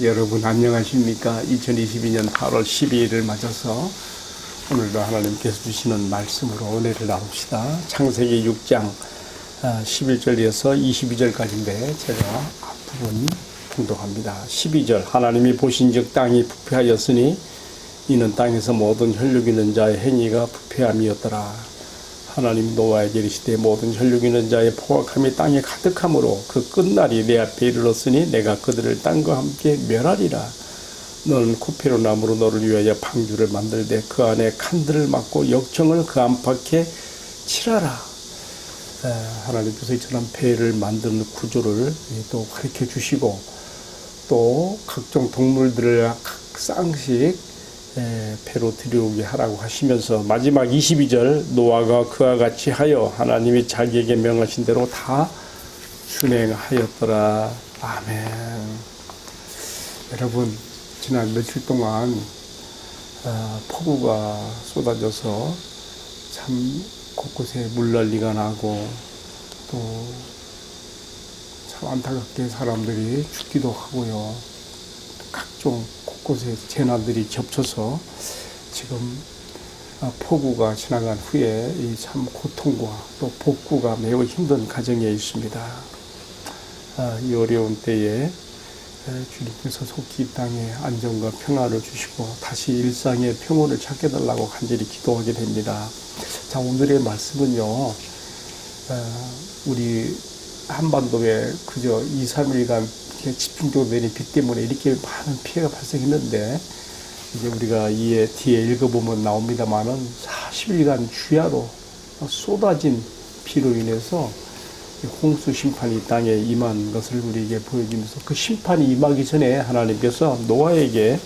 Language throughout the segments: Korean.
여러분 안녕하십니까? 2022년 8월 12일을 맞아서 오늘도 하나님께서 주시는 말씀으로 은혜를 나눕시다. 창세기 6장 11절에서 22절까지인데 제가 앞부분 봉독합니다. 12절 하나님이 보신즉 땅이 부패하였으니 이는 땅에서 모든 혈육 있는 자의 행위가 부패함이었더라. 하나님 노아에게 이르시되 모든 혈육 있는 자의 포악함이 땅에 가득함으로 그 끝날이 내 앞에 이르렀으니 내가 그들을 땅과 함께 멸하리라. 너는 쿠페로 나무로 너를 위하여 방주를 만들되 그 안에 칸들을 막고 역청을 그 안팎에 칠하라. 하나님께서 이처럼 배를 만드는 구조를 또 가르쳐 주시고 또 각종 동물들을 각 쌍씩 배로 들여오게 하라고 하시면서 마지막 22절 노아가 그와 같이 하여 하나님이 자기에게 명하신 대로 다 준행하였더라. 아멘. 여러분 지난 며칠 동안 폭우가 쏟아져서 참 곳곳에 물난리가 나고 또 참 안타깝게 사람들이 죽기도 하고요. 각종 곳곳에 재난들이 겹쳐서 지금 폭우가 지나간 후에 이 참 고통과 또 복구가 매우 힘든 가정에 있습니다. 이 어려운 때에 주님께서 속히 이 땅에 안정과 평화를 주시고 다시 일상의 평온을 찾게 달라고 간절히 기도하게 됩니다. 자, 오늘의 말씀은요, 우리 한반도에 그저 2, 3일간 집중적으로 내린 비 때문에 이렇게 많은 피해가 발생했는데 이제 우리가 이에 뒤에 읽어보면 나옵니다만은 40일간 주야로 쏟아진 비로 인해서 홍수 심판이 땅에 임한 것을 우리에게 보여주면서 그 심판이 임하기 전에 하나님께서 노아에게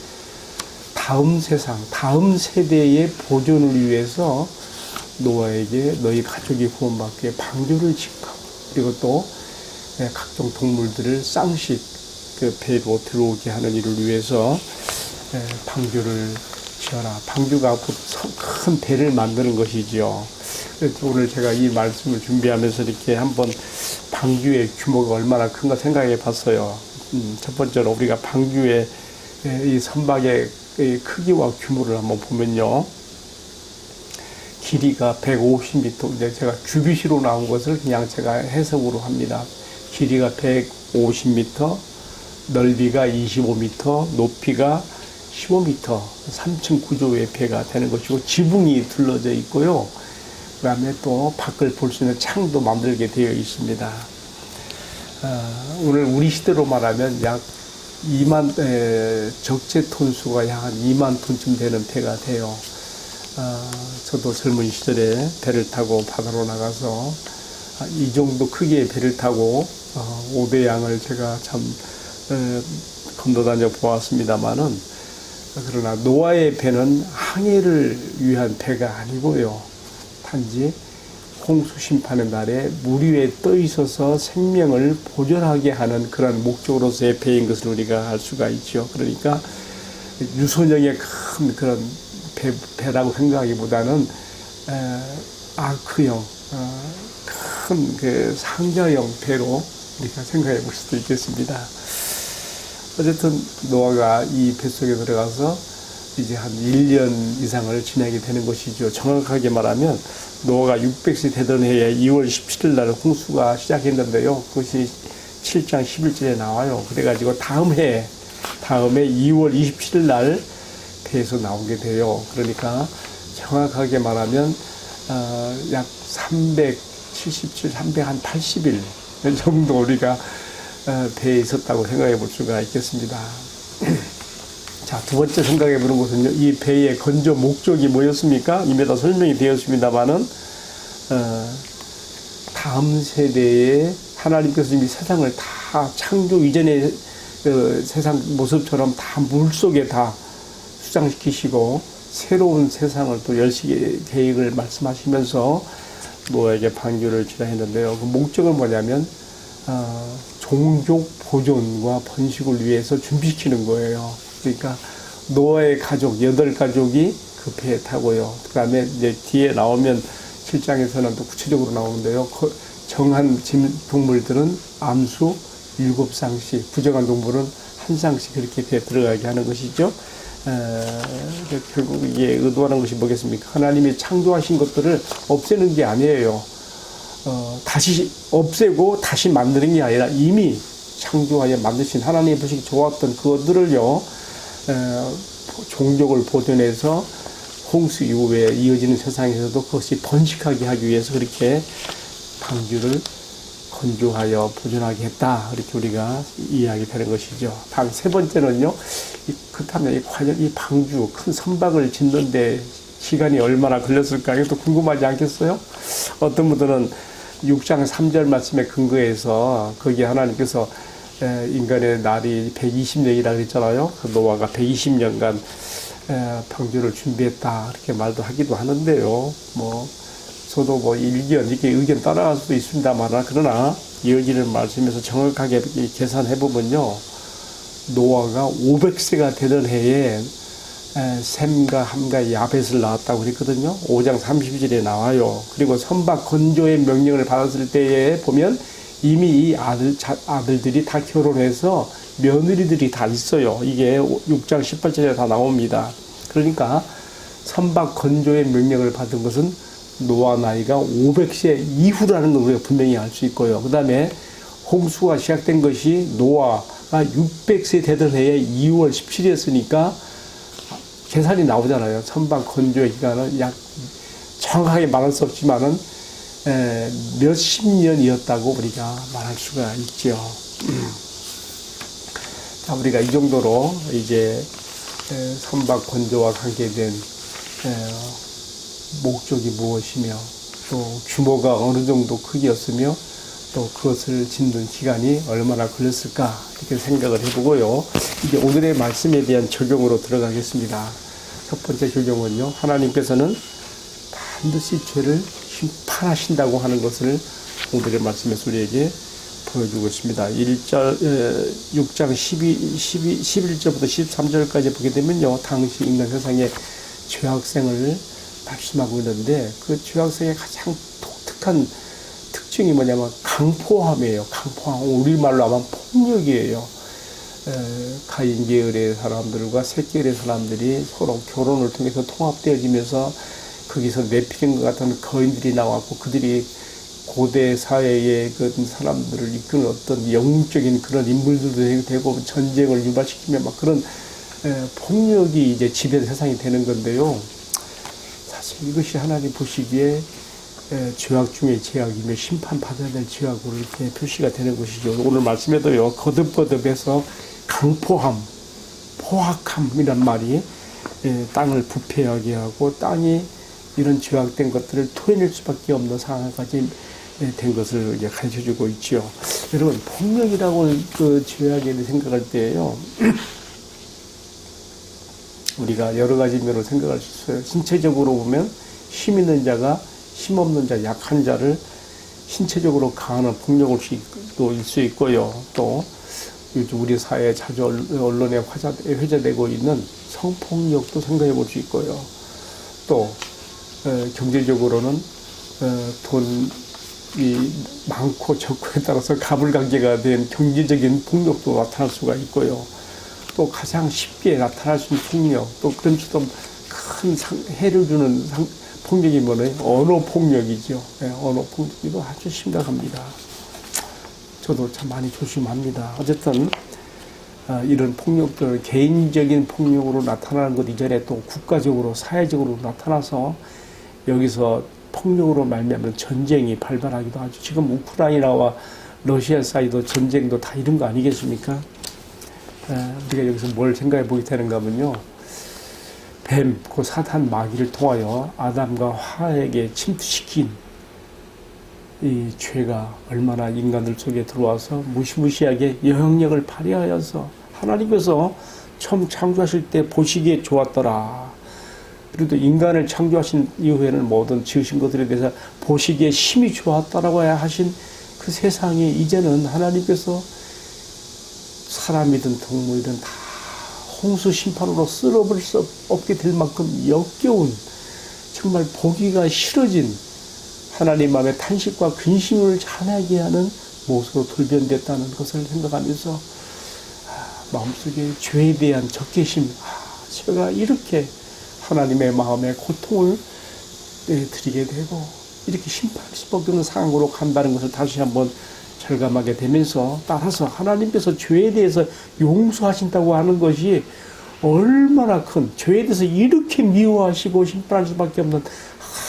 다음 세상, 다음 세대의 보존을 위해서 노아에게 너희 가족이 구원받게 방주를 짓고 그리고 또 각종 동물들을 쌍씩 그 배로 들어오게 하는 일을 위해서 방주를 지어라. 방주가 큰 배를 만드는 것이지요. 그래서 오늘 제가 이 말씀을 준비하면서 이렇게 한번 방주의 규모가 얼마나 큰가 생각해 봤어요. 첫 번째로 우리가 방주의 이 선박의 크기와 규모를 한번 보면요. 길이가 150m, 이제 제가 규빗으로 나온 것을 그냥 제가 해석으로 합니다. 길이가 150m, 넓이가 25m, 높이가 15m, 3층 구조의 배가 되는 것이고 지붕이 둘러져 있고요. 그 다음에 또 밖을 볼 수 있는 창도 만들게 되어 있습니다. 오늘 우리 시대로 말하면 약 2만, 적재 톤수가 약 한 2만 톤쯤 되는 배가 돼요. 저도 젊은 시절에 배를 타고 바다로 나가서 이 정도 크기의 배를 타고 오대양을 제가 참 건너다녀 보았습니다만은 그러나 노아의 배는 항해를 위한 배가 아니고요. 단지 홍수 심판의 날에 물 위에 떠 있어서 생명을 보존하게 하는 그런 목적으로서의 배인 것을 우리가 알 수가 있죠. 그러니까 유선형의 큰 그런 배라고 생각하기보다는 아크형, 큰 그 상자형 배로 우리가 생각해 볼 수도 있겠습니다. 어쨌든 노아가 이 뱃속에 들어가서 이제 한 1년 이상을 지내게 되는 것이죠. 정확하게 말하면 노아가 600세 되던 해에 2월 17일 날 홍수가 시작했는데요. 그것이 7장 11절에 나와요. 그래가지고 다음에 2월 27일 날 배에서 나오게 돼요. 그러니까 정확하게 말하면 약 377, 380일 정도 우리가 배에 있었다고 생각해 볼 수가 있겠습니다. 자, 두 번째 생각해 보는 것은요, 이 배의 건조 목적이 뭐였습니까? 이미 다 설명이 되었습니다만은 다음 세대에 하나님께서 이미 세상을 다 창조 이전의 세상 모습처럼 다 물속에 다 수장시키시고 새로운 세상을 또 열시게 계획을 말씀하시면서 노아에게 방주를 지라 했는데요. 그 목적은 뭐냐면 종족 보존과 번식을 위해서 준비시키는 거예요. 그러니까 노아의 가족 8가족이 그 배에 타고요. 그 다음에 이제 뒤에 나오면 7장에서는 또 구체적으로 나오는데요. 정한 동물들은 암수 7쌍씩, 부정한 동물은 한상씩 그렇게 들어가게 하는 것이죠. 결국 이게 의도하는 것이 뭐겠습니까? 하나님이 창조하신 것들을 없애는 게 아니에요. 다시 없애고 다시 만드는 게 아니라 이미 창조하여 만드신 하나님의 보시기 좋았던 그것들을요, 종족을 보존해서 홍수 이후에 이어지는 세상에서도 그것이 번식하게 하기 위해서 그렇게 방주를 건조하여 보존하게 했다. 이렇게 우리가 이해하게 되는 것이죠. 다음 세 번째는요, 그렇다면 과연 이 방주, 큰 선박을 짓는데 시간이 얼마나 걸렸을까? 이것도 궁금하지 않겠어요? 어떤 분들은 6장 3절 말씀에 근거해서 거기에 하나님께서 인간의 날이 120년이라고 했잖아요. 그 노아가 120년간 방주를 준비했다. 이렇게 말도 하기도 하는데요. 저도 1년, 이렇게 의견 따라갈 수도 있습니다만, 그러나 이어지는 말씀에서 정확하게 계산해보면요. 노아가 500세가 되던 해에 셈과 함과 야벳을 낳았다고 그랬거든요. 5장 30절에 나와요. 그리고 선박 건조의 명령을 받았을 때에 보면 이미 이 아들들이 다 결혼해서 며느리들이 다 있어요. 이게 6장 18절에 다 나옵니다. 그러니까 선박 건조의 명령을 받은 것은 노아 나이가 500세 이후라는 걸 우리가 분명히 알 수 있고요. 그 다음에 홍수가 시작된 것이 노아가 600세 되던 해에 2월 17일이었으니까 계산이 나오잖아요. 선박 건조의 기간은 정확하게 말할 수 없지만은 몇십 년이었다고 우리가 말할 수가 있죠. 자, 우리가 이 정도로 이제 선박 건조와 관계된 목적이 무엇이며 또 규모가 어느 정도 크기였으며 또 그것을 짓는 기간이 얼마나 걸렸을까 이렇게 생각을 해보고요. 이제 오늘의 말씀에 대한 적용으로 들어가겠습니다. 첫 번째 적용은요, 하나님께서는 반드시 죄를 심판하신다고 하는 것을 오늘의 말씀에서 우리에게 보여주고 있습니다. 6장 11절부터 13절까지 보게 되면요, 당시 인간 세상의 죄악생을 말씀하고 있는데, 그 죄악생의 가장 독특한 특징이 뭐냐면 강포함이에요. 강포함, 우리말로 하면 폭력이에요. 가인 계열의 사람들과 셋 계열의 사람들이 서로 결혼을 통해서 통합되어지면서 거기서 네피림 같은 거인들이 나왔고, 그들이 고대 사회의 그 사람들을 이끄는 어떤 영적인 그런 인물들도 되고 전쟁을 유발시키며 막 그런 폭력이 이제 지배된 세상이 되는 건데요. 사실 이것이 하나님 보시기에 죄악 중에 죄악이며 심판받아야 될 죄악으로 이렇게 표시가 되는 것이죠. 오늘 말씀에도요, 거듭거듭해서 강포함, 포악함이란 말이 땅을 부패하게 하고 땅이 이런 죄악된 것들을 토해낼 수밖에 없는 상황까지 된 것을 이제 가르쳐주고 있죠. 여러분, 폭력이라고 그 죄악에 생각할 때에요, 우리가 여러 가지 면으로 생각할 수 있어요. 신체적으로 보면 힘 있는 자가 힘 없는 자, 약한 자를 신체적으로 강하는 폭력을 일 수 있고요. 또 요즘 우리 사회에 자주 언론에 회자되고 있는 성폭력도 생각해 볼 수 있고요. 또 경제적으로는 돈이 많고 적고에 따라서 가불관계가 된 경제적인 폭력도 나타날 수가 있고요. 또 가장 쉽게 나타날 수 있는 폭력, 또 그런 좀 큰 해를 주는 폭력이 뭐냐? 언어 폭력이죠. 언어 폭력도 아주 심각합니다. 저도 참 많이 조심합니다. 어쨌든 이런 폭력들, 개인적인 폭력으로 나타나는 것 이전에 또 국가적으로, 사회적으로 나타나서 여기서 폭력으로 말미암은 전쟁이 발발하기도 하죠. 지금 우크라이나와 러시아 사이도 전쟁도 다 이런 거 아니겠습니까? 우리가 여기서 뭘 생각해 보게 되는가 하면요, 뱀, 그 사탄 마귀를 통하여 아담과 하에게 침투시킨 이 죄가 얼마나 인간들 속에 들어와서 무시무시하게 영향력을 발휘하여서 하나님께서 처음 창조하실 때 보시기에 좋았더라. 그래도 인간을 창조하신 이후에는 모든 지으신 것들에 대해서 보시기에 심히 좋았다라고 하신 그 세상이 이제는 하나님께서 사람이든 동물이든 다 홍수 심판으로 쓸어버릴 수 없게 될 만큼 역겨운, 정말 보기가 싫어진 하나님 마음의 탄식과 근심을 자나게 하는 모습으로 돌변됐다는 것을 생각하면서 마음속에 죄에 대한 적개심, 제가 이렇게 하나님의 마음에 고통을 드리게 되고 이렇게 심판할 수밖에 없는 상황으로 간다는 것을 다시 한번 절감하게 되면서, 따라서 하나님께서 죄에 대해서 용서하신다고 하는 것이 얼마나 큰, 죄에 대해서 이렇게 미워하시고 심판할 수밖에 없는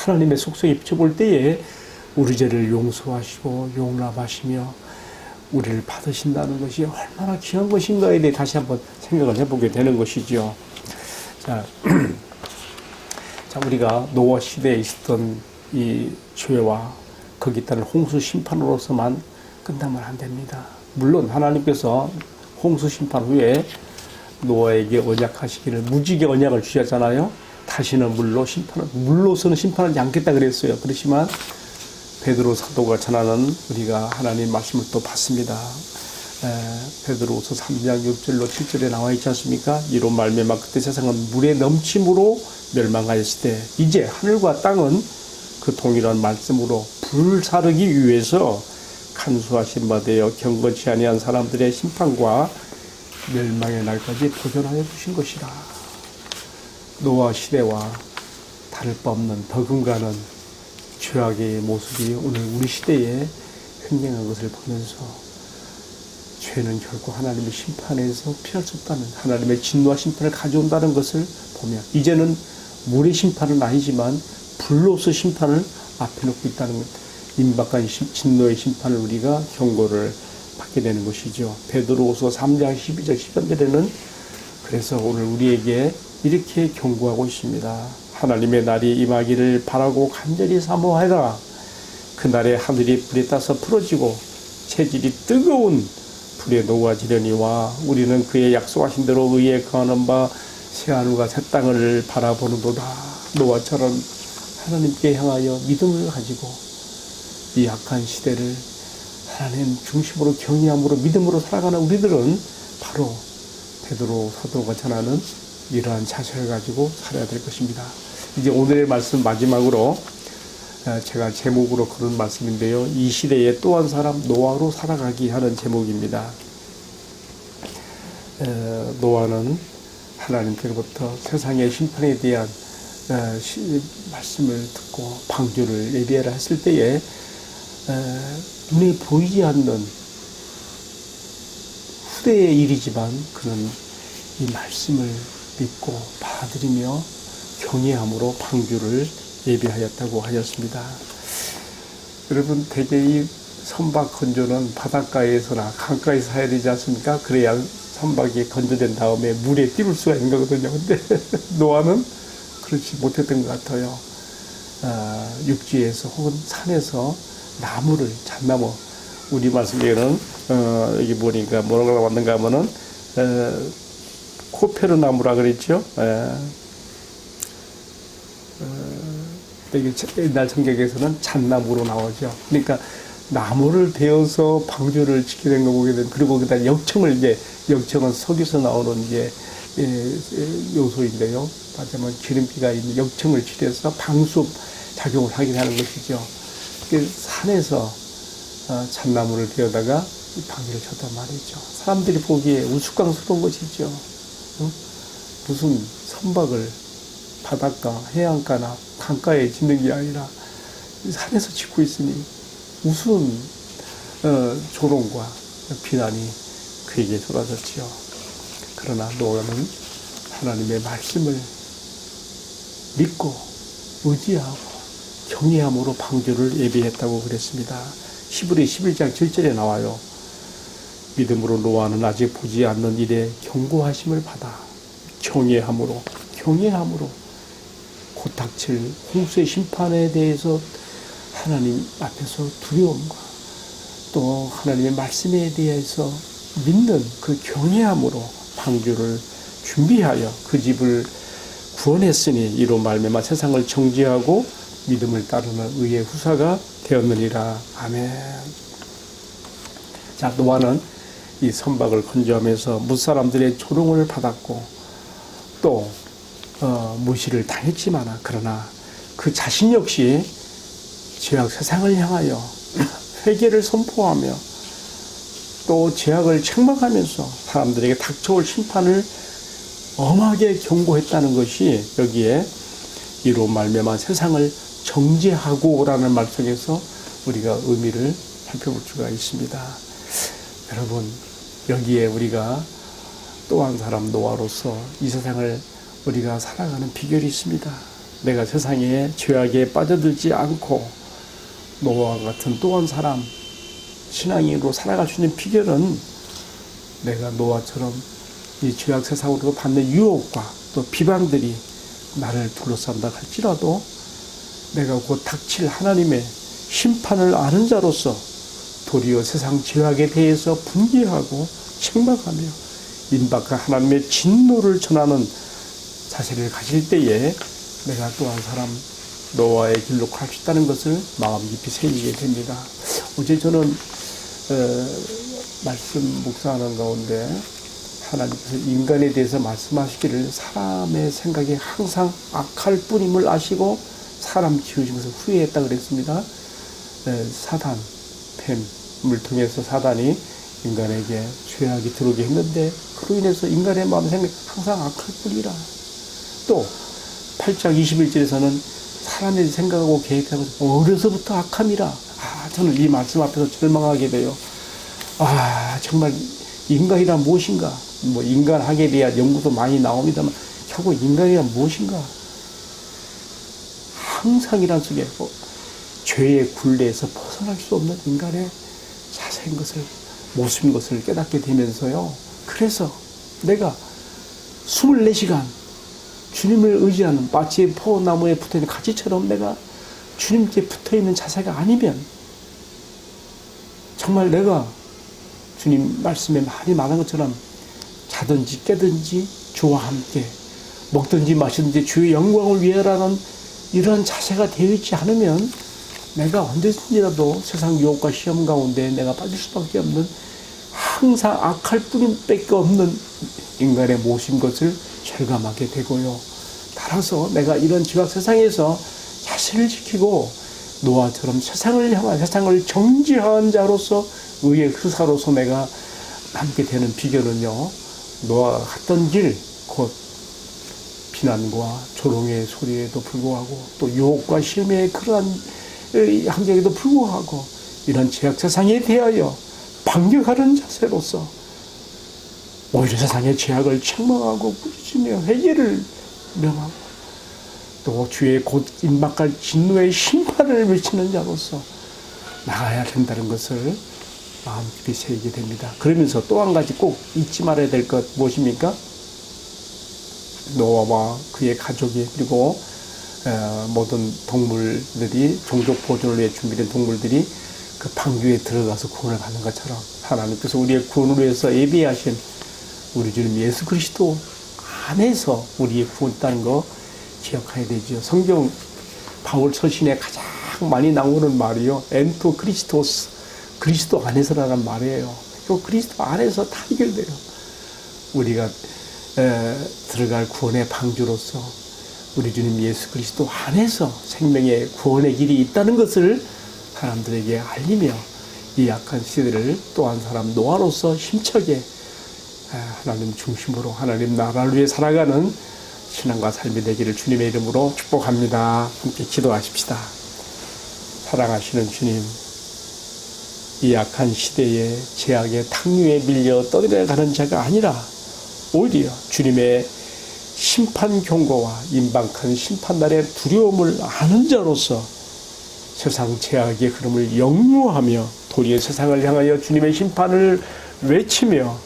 하나님의 속성에 비춰볼 때에 우리 죄를 용서하시고 용납하시며 우리를 받으신다는 것이 얼마나 귀한 것인가에 대해 다시 한번 생각을 해보게 되는 것이죠. 자, 우리가 노아 시대에 있었던 이 죄와 거기에 따른 홍수 심판으로서만 끝나면 안 됩니다. 물론 하나님께서 홍수 심판 후에 노아에게 언약하시기를, 무지개 언약을 주셨잖아요. 다시는 물로서는 심판하지 않겠다 그랬어요. 그렇지만 베드로 사도가 전하는 우리가 하나님 말씀을 또 받습니다. 베드로후서 3장 6절로 7절에 나와 있지 않습니까? 이로 말미암아 그때 세상은 물의 넘침으로 멸망하였을 때 이제 하늘과 땅은 그 동일한 말씀으로 불사르기 위해서 간수하신 바 되어 경건치 아니한 사람들의 심판과 멸망의 날까지 보존하여 주신 것이라. 노아 시대와 다를 바 없는 버금가는 죄악의 모습이 오늘 우리 시대에 횡행한 것을 보면서 죄는 결국 하나님의 심판에서 피할 수 없다는, 하나님의 진노와 심판을 가져온다는 것을 보며 이제는 물의 심판은 아니지만 불로서 심판을 앞에 놓고 있다는 임박한 진노의 심판을 우리가 경고를 받게 되는 것이죠. 베드로후서 3장 12절 13절에는 그래서 오늘 우리에게 이렇게 경고하고 있습니다. 하나님의 날이 임하기를 바라고 간절히 사모하라. 그날에 하늘이 불에 타서 풀어지고 체질이 뜨거운 불에 녹아지려니와 우리는 그의 약속하신 대로 의에 거하는 바 새하늘과 새 땅을 바라보는도다. 노아처럼 하나님께 향하여 믿음을 가지고 이 악한 시대를 하나님 중심으로 경외함으로 믿음으로 살아가는 우리들은 바로 베드로 사도가 전하는 이러한 자세를 가지고 살아야 될 것입니다. 이제 오늘의 말씀 마지막으로 제가 제목으로 그런 말씀인데요. 이 시대에 또 한 사람 노아로 살아가기 하는 제목입니다. 노아는 하나님께로부터 세상의 심판에 대한 말씀을 듣고 방주를 예비하라 했을 때에 눈에 보이지 않는 후대의 일이지만 그는 이 말씀을 믿고 받아들이며 경외함으로 방주를 예비하였다고 하였습니다. 여러분, 대개 이 선박 건조는 바닷가에서나 강가에서 해야 되지 않습니까? 그래야 선박이 건조된 다음에 물에 띄울 수가 있는 거거든요. 근데 노아는 그렇지 못했던 것 같아요. 육지에서 혹은 산에서 나무를, 잣나무, 우리 말씀에는 여기 보니까 뭐라고 왔는가 하면은 코페르 나무라 그랬죠. 여기 옛날 성경에서는 잣나무로 나오죠. 그러니까 나무를 베어서 방주를 짓게 된 거 보게 되면, 그리고 그다음 역청은 석유에서 나오는 요소인데요. 말하자면 기름기가 있는 역청을 칠해서 방수 작용을 하게 하는 것이죠. 산에서 잣나무를 베어다가 방주를 쳤단 말이죠. 사람들이 보기에 우스꽝스러운 것이죠. 무슨 선박을 바닷가, 해안가나 강가에 짓는 게 아니라 산에서 짓고 있으니 무슨 조롱과 비난이 그에게 쏟아졌지요. 그러나 노아는 하나님의 말씀을 믿고 의지하고 경외함으로 방주를 예비했다고 그랬습니다. 히브리 11장 7절에 나와요. 믿음으로 노아는 아직 보지 않는 일에 경고하심을 받아 경외함으로 곧 닥칠 홍수의 심판에 대해서 하나님 앞에서 두려움과 또 하나님의 말씀에 대해서 믿는 그 경외함으로 방주를 준비하여 그 집을 구원했으니 이로 말미암아 세상을 정죄하고 믿음을 따르는 의의 후사가 되었느니라. 아멘. 자, 노아는 이 선박을 건조하면서 무사람들의 조롱을 받았고 또 무시를 당했지만, 그러나 그 자신 역시 죄악 세상을 향하여 회개를 선포하며 또 죄악을 책망하면서 사람들에게 닥쳐올 심판을 엄하게 경고했다는 것이 여기에 이로 말미암아 세상을 정죄하고라는 말 속에서 우리가 의미를 살펴볼 수가 있습니다. 여러분, 여기에 우리가 또 한 사람 노아로서 이 세상을 우리가 살아가는 비결이 있습니다. 내가 세상에 죄악에 빠져들지 않고 노아와 같은 또 한 사람 신앙인으로 살아갈 수 있는 비결은 내가 노아처럼 이 죄악 세상으로 받는 유혹과 또 비방들이 나를 둘러싼다 할지라도 내가 곧 닥칠 하나님의 심판을 아는 자로서 도리어 세상 죄악에 대해서 분개하고 책망하며 임박한 하나님의 진노를 전하는 자세를 가질 때에 내가 또 한 사람 노아의 길로 갈 수 있다는 것을 마음 깊이 새기게 됩니다. 어제 저는 말씀 묵상하는 가운데 하나님께서 인간에 대해서 말씀하시기를 사람의 생각이 항상 악할 뿐임을 아시고 사람 지으시면서 후회했다 그랬습니다. 사단, 뱀을 통해서 사단이 인간에게 죄악이 들어오게 했는데 그로 인해서 인간의 마음 생각이 항상 악할 뿐이라. 또 8장 21절에서는 사람이 생각하고 계획하고 어려서부터 악함이라. 저는 이 말씀 앞에서 절망하게 돼요. 정말 인간이란 무엇인가? 뭐 인간학에 대한 연구도 많이 나옵니다만 결국 인간이란 무엇인가? 항상이란 속에 죄의 굴레에서 벗어날 수 없는 인간의 자세인 것을, 모습인 것을 깨닫게 되면서요. 그래서 내가 24시간 주님을 의지하는 마치 포나무에 붙어있는 가지처럼 내가 주님께 붙어있는 자세가 아니면 정말 내가 주님 말씀에 많이 말한 것처럼 자든지 깨든지 주와 함께 먹든지 마시든지 주의 영광을 위하라는 이러한 자세가 되어 있지 않으면 내가 언제든지라도 세상 유혹과 시험 가운데 내가 빠질 수밖에 없는 항상 악할 뿐밖에 없는 인간의 모습인 것을 절감하게 되고요. 따라서 내가 이런 죄악 세상에서 자신을 지키고 노아처럼 세상을 향한 세상을 정죄한 자로서 의의 흐사로서 내가 남게 되는 비결은요. 노아가 갔던 길, 곧 비난과 조롱의 소리에도 불구하고 또 유혹과 시험의 그러한 환경에도 불구하고 이런 죄악 세상에 대하여 반격하는 자세로서 오히려 세상의 죄악을 책망하고 부르짖으며 회개를 명하고 또 주의 곧 임박할 진노의 심판을 외치는 자로서 나가야 된다는 것을 마음 깊이 새기게 됩니다. 그러면서 또 한 가지 꼭 잊지 말아야 될 것 무엇입니까? 노아와 그의 가족이 그리고 모든 동물들이 종족 보존을 위해 준비된 동물들이 그 방주에 들어가서 구원을 받는 것처럼 하나님께서 우리의 구원을 위해서 예비하신 우리 주님 예수 그리스도 안에서 우리의 구원이라는 거 기억해야 되죠. 성경 바울 서신에 가장 많이 나오는 말이요. 엔토 크리스토스, 그리스도 안에서라는 말이에요. 이 그리스도 안에서 다 해결돼요. 우리가 들어갈 구원의 방주로서 우리 주님 예수 그리스도 안에서 생명의 구원의 길이 있다는 것을 사람들에게 알리며 이 약한 시대를 또 한 사람 노아로서 힘차게 하나님 중심으로 하나님 나라를 위해 살아가는 신앙과 삶이 되기를 주님의 이름으로 축복합니다. 함께 기도하십시다. 사랑하시는 주님, 이 약한 시대에 죄악의 탕류에 밀려 떠내려가는 자가 아니라 오히려 주님의 심판 경고와 임박한 심판날의 두려움을 아는 자로서 세상 죄악의 흐름을 역류하며 도리어 세상을 향하여 주님의 심판을 외치며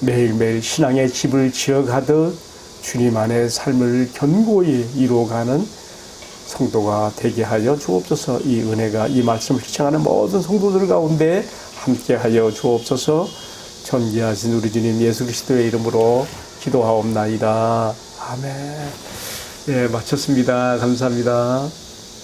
매일매일 신앙의 집을 지어가듯 주님 안에 삶을 견고히 이루어가는 성도가 되게 하여 주옵소서. 이 은혜가 이 말씀을 시청하는 모든 성도들 가운데 함께하여 주옵소서. 존귀하신 우리 주님 예수 그리스도의 이름으로 기도하옵나이다. 아멘. 예, 마쳤습니다. 감사합니다.